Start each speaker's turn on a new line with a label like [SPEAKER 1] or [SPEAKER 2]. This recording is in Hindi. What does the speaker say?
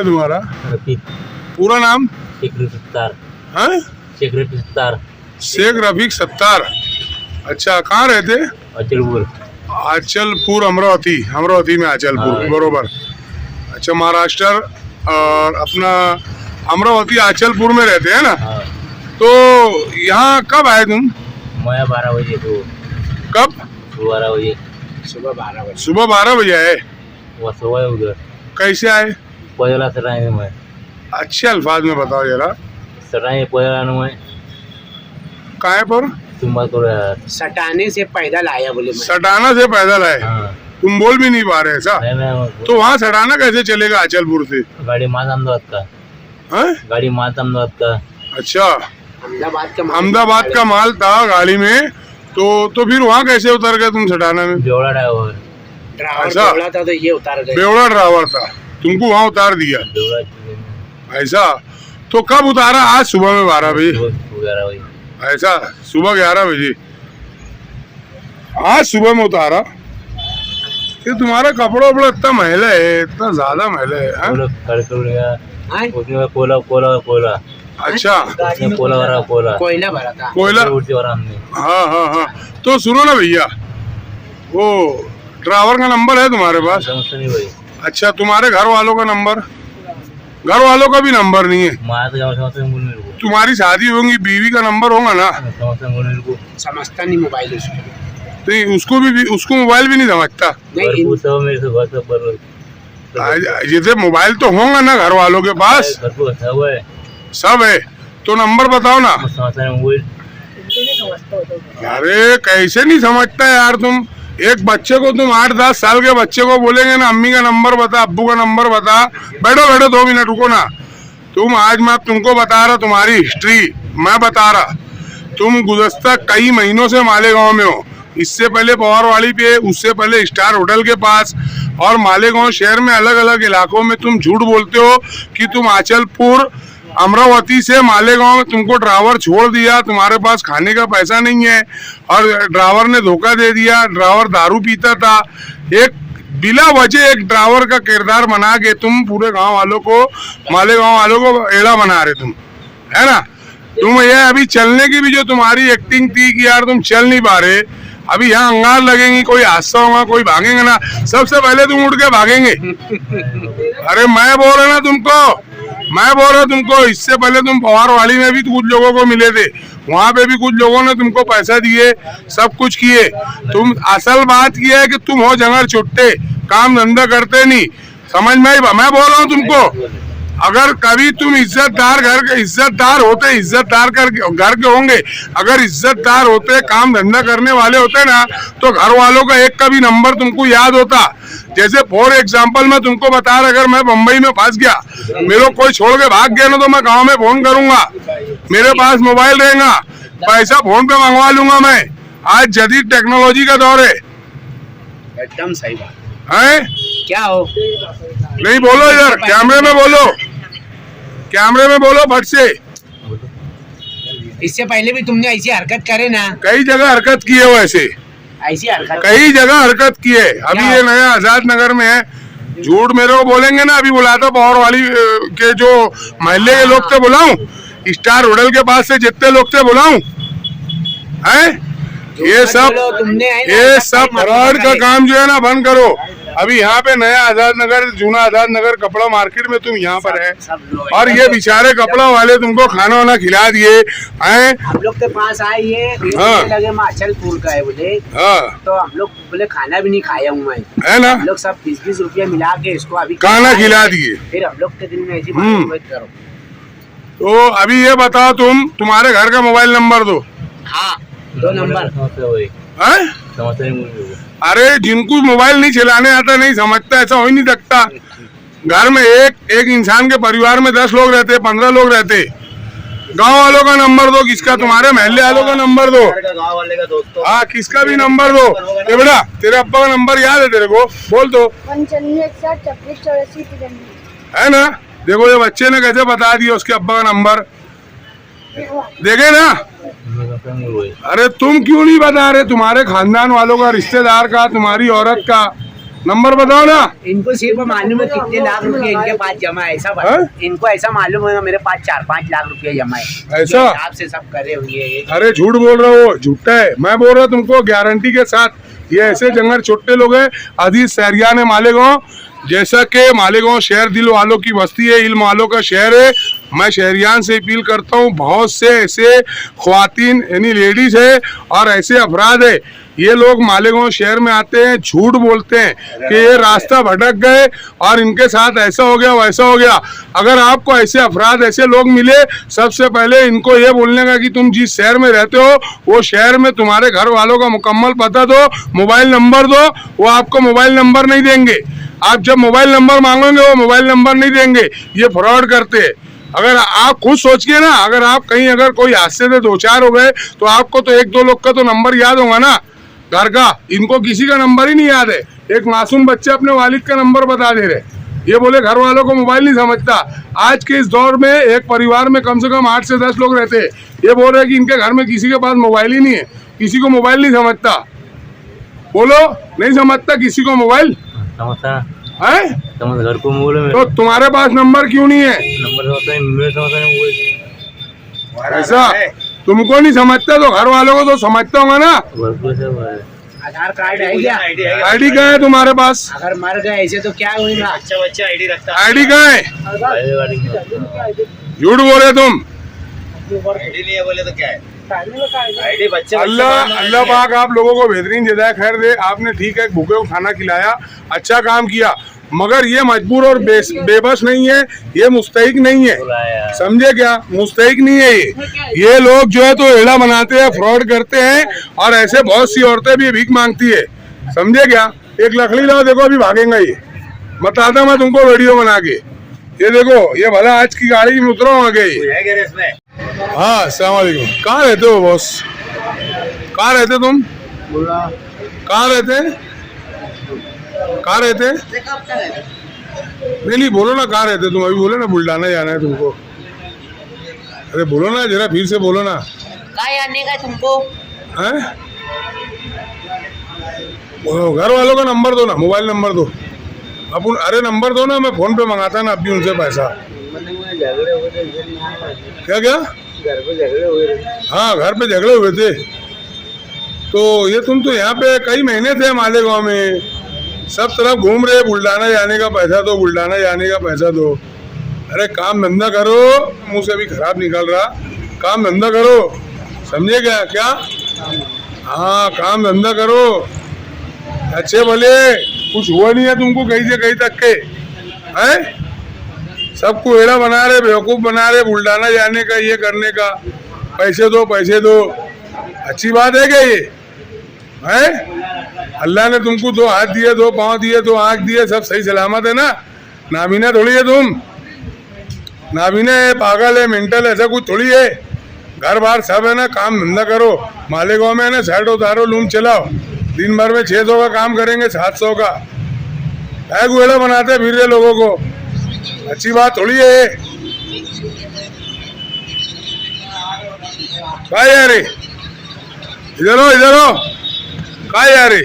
[SPEAKER 1] है तुम्हारा?
[SPEAKER 2] रफीक।
[SPEAKER 1] पूरा नाम?
[SPEAKER 2] शेख रफीक सत्तार।
[SPEAKER 1] हाँ?
[SPEAKER 2] शेख रफीक सत्तार।
[SPEAKER 1] शेख रफीक सत्तार। अच्छा, कहाँ रहते?
[SPEAKER 2] अचलपुर।
[SPEAKER 1] आचलपुर, अमरावती। अमरावती में आचलपुर,
[SPEAKER 2] हाँ।
[SPEAKER 1] बरोबर। अच्छा, महाराष्ट्र और अपना अमरावती आचलपुर में रहते हैं ना?
[SPEAKER 2] हाँ।
[SPEAKER 1] तो यहाँ कब आए तुम?
[SPEAKER 2] मैं 12 बजे तो।
[SPEAKER 1] कब?
[SPEAKER 2] 12 बजे।
[SPEAKER 3] सुबह 12 बजे।
[SPEAKER 1] सुबह 12 बजे आए।
[SPEAKER 2] वह सुबह उधर
[SPEAKER 1] कैसे आए?
[SPEAKER 2] पैदल सटाए में।
[SPEAKER 1] अच्छे अल्फाज में बताओ जरा।
[SPEAKER 2] सटाए पैदल में।
[SPEAKER 1] काहे पर?
[SPEAKER 2] तुम बात करो यार।
[SPEAKER 3] सटाने से पैदल आया बोले मैं।
[SPEAKER 1] सटाना से पैदल आए?
[SPEAKER 2] हाँ।
[SPEAKER 1] तुम बोल भी नहीं पा रहे ऐसा?
[SPEAKER 2] नहीं,
[SPEAKER 1] तो वहाँ सटाना कैसे चलेगा आचलपुर से?
[SPEAKER 2] गाड़ी माता अहमदाबाद का।
[SPEAKER 1] हाँ?
[SPEAKER 2] गाड़ी माता अहमदाबाद का।
[SPEAKER 1] अच्छा,
[SPEAKER 3] अहमदाबाद
[SPEAKER 1] का माल था गाड़ी में, तो फिर वहाँ कैसे उतर गए तुम सटाना में?
[SPEAKER 2] बेवड़ा ड्राइवर।
[SPEAKER 1] ऐसा?
[SPEAKER 3] ड्राइवर था तो ये उतार गए।
[SPEAKER 1] बेवड़ा ड्राइवर था, तुमको वहाँ उतार दिया?
[SPEAKER 2] बेवड़ा।
[SPEAKER 1] ऐसा? तो कब उतारा? आज सुबह में 12 बजे?
[SPEAKER 2] 11 बजे।
[SPEAKER 1] ऐसा? सुबह 11 बजे आज सुबह में उतारा? ये तुम्हारा कपड़ा वपड़ा इतना मैला है, इतना ज्यादा मैला है, हाँ?
[SPEAKER 2] उसमें कोला कोला कोला।
[SPEAKER 1] अच्छा,
[SPEAKER 2] उसमें कोला भरा कोला।
[SPEAKER 3] कोयला भरा था।
[SPEAKER 1] कोयला।
[SPEAKER 2] उल्टी भरा हमने।
[SPEAKER 1] हाँ हाँ हाँ। तो सुनो ना भैया, वो ड्राइवर का नंबर है तुम्हारे पास?
[SPEAKER 2] समझते नहीं भाई।
[SPEAKER 1] अच्छा, तुम्हारे घर वालों का नंबर? घर वालों का भी नंबर नहीं है? तुम्हारी शादी होगी, बीवी का नंबर होगा ना?
[SPEAKER 3] समझता नहीं मोबाइल उसको।
[SPEAKER 1] तो उसको मोबाइल भी नहीं समझता? जैसे मोबाइल तो होगा ना घर वालों के पास? सब है, तो नंबर बताओ ना। अरे कैसे नहीं समझता यार तुम? एक बच्चे को तुम 8-10 साल के बच्चे को बोलेंगे ना अम्मी का नंबर बता, अब्बू का नंबर बता। बैठो बैठो 2 मिनट रुको ना। आज मैं तुमको बता रहा, तुम्हारी हिस्ट्री मैं बता रहा। तुम गुज़श्ता कई महीनों से मालेगांव में हो। इससे पहले पवारवाड़ी पे, उससे पहले स्टार होटल के पास, और मालेगांव शहर में अलग अलग इलाकों में तुम झूठ बोलते हो कि तुम आचलपुर अमरावती से मालेगांव में तुमको ड्राइवर छोड़ दिया, तुम्हारे पास खाने का पैसा नहीं है, और ड्राइवर ने धोखा दे दिया। ड्राइवर दारू पीता था। एक बिला वजह एक ड्राइवर का किरदार बना के तुम पूरे गांव वालों को, मालेगांव वालों को एड़ा बना रहे तुम, है ना? तुम ये अभी चलने की भी जो तुम्हारी एक्टिंग थी कि यार तुम चल नहीं पा रहे, अभी यहाँ अंगार लगेंगी, कोई हादसा होगा, कोई भागेंगे ना, सबसे पहले तुम उठ के भागेंगे। अरे मैं बोल रहा ना तुमको, मैं बोल रहा तुमको, इससे पहले तुम पवारवाड़ी में भी कुछ लोगों को मिले थे, वहाँ पे भी कुछ लोगों ने तुमको पैसा दिए, सब कुछ किए। तुम असल बात यह है कि तुम हो जंगर छुट्टे, काम धंधा करते नहीं, समझ में आई? मैं बोल रहा हूँ तुमको, अगर कभी तुम इज्जतदार घर के, इज्जतदार होते, इज्जतदार घर के होंगे, अगर इज्जतदार होते, काम धंधा करने वाले होते ना, तो घर वालों का एक का भी नंबर तुमको याद होता। जैसे फॉर एग्जांपल मैं तुमको बता रहा, अगर मैं बम्बई में फंस गया, मेरे को कोई छोड़ के भाग गया ना, तो मैं गांव में फोन करूंगा, मेरे पास मोबाइल रहेगा, पैसा फोन पे मंगवा लूंगा मैं। आज जदीद टेक्नोलॉजी का दौर है।
[SPEAKER 3] एकदम सही बात
[SPEAKER 1] है।
[SPEAKER 3] क्या हो?
[SPEAKER 1] नहीं बोलो इधर, कैमरे में बोलो, कैमरे में बोलो फट से।
[SPEAKER 3] इससे पहले भी तुमने ऐसी हरकत करे ना?
[SPEAKER 1] कई जगह हरकत की है, वैसे
[SPEAKER 3] ऐसी हरकत
[SPEAKER 1] कई जगह हरकत की है। अभी ये नया आजाद नगर में है, झूठ मेरे को बोलेंगे ना, अभी बुलाता पवारवाड़ी के जो महल्ले के लोग थे बुलाऊं, स्टार होटल के पास से जितने लोग थे बुलाऊं, हैं? ये सब फ्रॉड का काम जो है ना बंद करो। अभी यहाँ पे नया आजाद नगर, जूना आजाद नगर कपड़ा मार्केट में तुम यहाँ पर है, और ये बेचारे कपड़ा वाले तुमको खाना वाना खिला दिए हैं।
[SPEAKER 3] हम लोग के पास आए, ये
[SPEAKER 1] हाँ।
[SPEAKER 3] लगे माचलपुर का है बोले,
[SPEAKER 1] हाँ।
[SPEAKER 3] तो हम लोग बोले खाना भी नहीं खाया हूँ मैं,
[SPEAKER 1] है ना?
[SPEAKER 3] हम लोग सब 20-20 रुपया मिला के इसको अभी
[SPEAKER 1] खाना खिला दिए।
[SPEAKER 3] फिर हम लोग के दिल में ऐसी बात करो।
[SPEAKER 1] तो अभी ये बताओ, तुम्हारे घर का मोबाइल नंबर दो।
[SPEAKER 3] हाँ, 2 नंबर।
[SPEAKER 1] अरे जिनको मोबाइल नहीं चलाने आता, नहीं समझता, ऐसा हो ही नहीं सकता। घर में एक इंसान के परिवार में 10 लोग रहते, 15 लोग रहते। गांव वालों का नंबर दो, किसका? तुम्हारे महल्ले वालों का नंबर दो।
[SPEAKER 2] गांव वाले का दोस्तों।
[SPEAKER 1] हाँ, किसका भी नंबर दो। ये बेटा, तेरे अब्बा का नंबर याद है तेरे को? बोल दो।
[SPEAKER 4] 95
[SPEAKER 1] है ना? देखो ये बच्चे ने कैसे बता दिया उसके अब्बा का नंबर, देखे ना? अरे तुम क्यों नहीं बता रहे? तुम्हारे खानदान वालों का, रिश्तेदार का, तुम्हारी औरत का, नंबर बताओ ना।
[SPEAKER 3] इनको सिर्फ मालूम है कितने लाख रुपए इनके पास जमा है, ऐसा बता।
[SPEAKER 1] हैं?
[SPEAKER 3] इनको ऐसा मालूम है मेरे पास 4-5 लाख रुपए जमा है,
[SPEAKER 1] ऐसा?
[SPEAKER 3] आपसे सब करे होंगे ये।
[SPEAKER 1] अरे झूठ बोल रहे हो, झूठा है। मैं बोल रहा हूँ तुमको गारंटी के साथ, ये ऐसे जंगल छोटे लोग हैं। अजीज सहरियान है मालेगांव, जैसा कि मालेगांव शहर दिल वालों की बस्ती है, इल्म वालों का शहर है। मैं शहरियान से अपील करता हूँ, बहुत से ऐसे ख्वातीन यानी लेडीज है और ऐसे अफराद है, ये लोग मालेगांव शहर में आते हैं, झूठ बोलते हैं कि ये रास्ता भटक गए और इनके साथ ऐसा हो गया वैसा हो गया। अगर आपको ऐसे अफराद ऐसे लोग मिले, सबसे पहले इनको ये बोलने का कि तुम जिस शहर में रहते हो वो शहर में तुम्हारे घर वालों का मुकम्मल पता दो, मोबाइल नंबर दो। वो आपको मोबाइल नंबर नहीं देंगे। आप जब मोबाइल नंबर मांगोगे वो मोबाइल नंबर नहीं देंगे, ये फ्रॉड करते हैं। अगर आप खुद सोचिए ना, अगर आप कहीं अगर कोई हादसे से 2-4 हो गए तो आपको तो 1-2 लोग का तो नंबर याद होगा ना घर का, इनको किसी का नंबर ही नहीं याद है। एक मासूम बच्चे अपने वालिद का नंबर बता दे रहे, ये बोले घर वालों को मोबाइल नहीं समझता। आज के इस दौर में एक परिवार में कम से कम 8 से 10 लोग रहते हैं, ये बोल रहे कि इनके घर में किसी के पास मोबाइल ही नहीं है, किसी को मोबाइल नहीं समझता। बोलो, नहीं समझता किसी को मोबाइल
[SPEAKER 2] समझता
[SPEAKER 1] है?
[SPEAKER 2] समझ घर को बोले
[SPEAKER 1] तो तुम्हारे पास नंबर क्यों नहीं है?
[SPEAKER 2] नंबर समझता नहीं, मेरे समझता नहीं वो
[SPEAKER 1] ऐसा तुमको नहीं समझता तो घर वालों को तो समझता होगा ना।
[SPEAKER 2] घर को से वो है।
[SPEAKER 3] आधार कार्ड है क्या?
[SPEAKER 1] आईडी कहाँ है तुम्हारे पास?
[SPEAKER 3] अगर मर गए ऐसे तो क्या होगा?
[SPEAKER 2] बच्चा आईडी रखता
[SPEAKER 1] आईडी कहाँ है?
[SPEAKER 2] है गाड़ी में।
[SPEAKER 1] झूठ बोल रहे तुम।
[SPEAKER 2] आईडी नहीं है बोले तो क्या है? आईडी बच्चे
[SPEAKER 1] अल्लाह पाक आप लोगों को बेहतरीन जज़ाए खैर दे। आपने ठीक है भूखे को खाना खिलाया, अच्छा काम किया, मगर ये मजबूर और बेबस नहीं है, ये मुस्तहिक नहीं है, समझे क्या? मुस्तहिक नहीं है ये लोग जो है तो एड़ा बनाते हैं, फ्रॉड करते हैं और ऐसे बहुत सी औरतें भी भीख मांगती है, समझे क्या? एक लकड़ी लाओ, देखो अभी भागेंगे ये, बताता मैं तुमको वीडियो बना के। ये देखो, ये भला आज की गाड़ी में उतरा आगे। हाँ, अस्सलाम वालेकुम। कहाँ रहते हो बॉस? कहाँ रहते तुम? कहाँ रहते? कहाँ रहते? नहीं बोलो ना, कहाँ रहते तुम? अभी बोलो ना, बुल्डाना जाना है तुमको। अरे बोलो ना जरा, फिर से बोलो ना।
[SPEAKER 3] कहाँ आने का तुमको?
[SPEAKER 1] हैं? घर वालों का नंबर दो ना, मोबाइल नंबर दो अपन। अरे नंबर दो ना, मैं फोन पे मंगाता ना अभी उनसे पैसा। क्या क्या?
[SPEAKER 3] घर पे झगड़े हुए।
[SPEAKER 1] हाँ, घर पे झगड़े हुए थे। तो ये तुम तो यहाँ पे कई महीने थे मालेगांव में, सब तरफ घूम रहे, बुल्डाना जाने का पैसा दो, बुल्डाना जाने का पैसा दो। अरे काम धंधा करो, मुंह से भी खराब निकल रहा, काम धंधा करो, समझे क्या? क्या? हाँ, काम धंधा करो, अच्छे भले। कुछ हुआ नहीं है तुमको कहीं से कहीं तक के, हैं? सबको एड़ा बना रहे, बेवकूफ़ बना रहे, बुल्डाना जाने का, ये करने का, पैसे दो पैसे दो। अच्छी बात है क्या ये? हैं? अल्लाह ने तुमको 2 हाथ दिए, 2 पाँव दिए, 2 आँख दिए, सब सही सलामत है ना? नाबीना थोड़ी है तुम, नाबीना है, पागल है, मेंटल, ऐसा कुछ थोड़ी है। घर बार सब है ना, काम धंधा करो। मालेगांव में है ना, साइड उतारो, लूम चलाओ, दिन भर में 600 का काम करेंगे, 700 का। गुएड़ा बनाते फिर रहे लोगों को, अच्छी बात थोड़ी है। भाई यारे, इधर हो, इधर हो, क्या यारे?